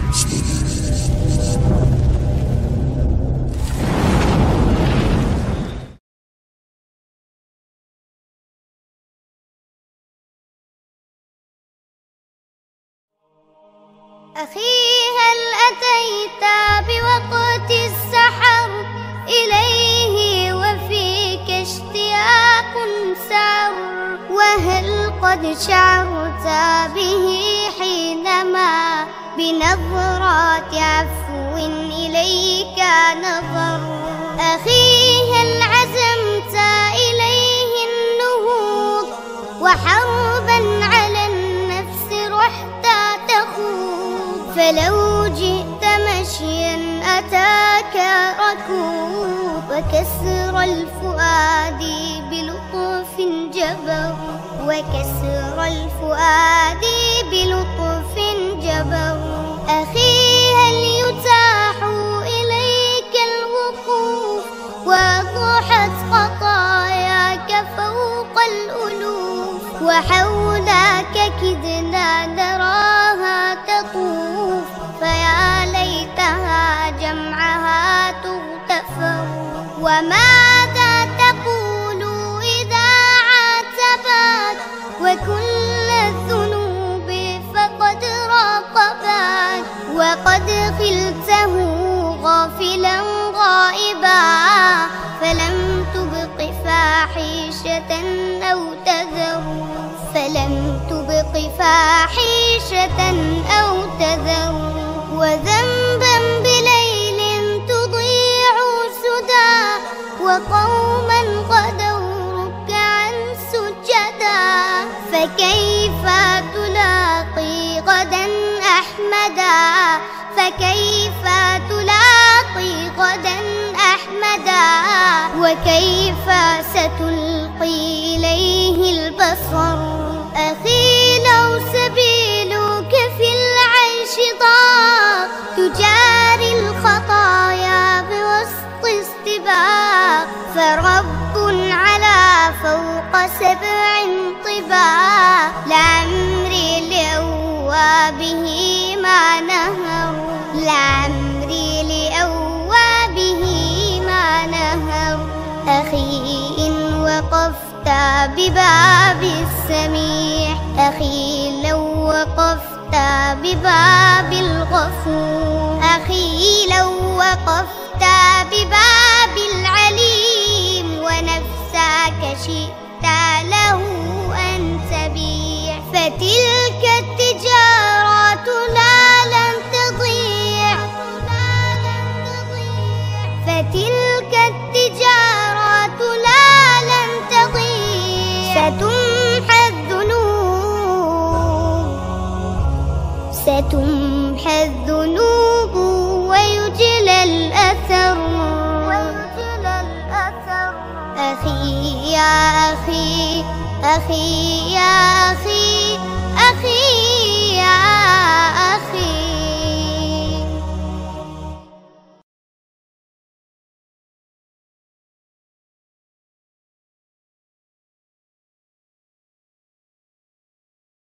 أخي هل أتيت بوقت السحر إليه وفيك اشتياق سار؟ وهل قد شعرت به حينما بنظرات عفو إليك نظر؟ أخي هل عزمت إليه النهوض وحربا على النفس رحت تخوض؟ فلو جئت مشيا أتاك ركوب وكسر الفؤاد بلطف جبر، وكسر الفؤاد بلطف جبر. أخي هل يتاح إليك الوقوف وضحت خطاياك فوق الألوف، وحولك كدنا نراها تطوف، فيا ليتها جمعها تغتفر. وماذا تقول إذا عاتبك وكل الذنوب فقد راقبك، وقد خلته غافلا غائبا فلم تبق فاحشة أو تذر، فلم تبق فاحشة أو تذر. وذنبا بليل تضيع سدى وقوما غدوا ركعا سجدا، فكيف تلاقي غدا أحمدا، فكيف تلاقي غدا أحمدا؟ وكيف ستلقي إليه البصر؟ أخي لو سبيلك في العيش ضاق تجاري الخطايا بوسط استباق، فرب على فوق 7 طباق، لعمري لأوابه ما نهر، لعمري لأوابه ما نهر. أخي إن وقفت بباب السميع، أخي لو وقفت بباب الغفور، أخي لو وقفت بباب العليم ونفسك شئت له أن تبيع، فتلك التجارات لا لن تضيع، فتلك التجارات لا لن تضيع. ستمحى الذنوب، ستمحى الذنوب ويجلى الأثر، ويجلى الأثر. أخي يا أخي، أخي يا أخي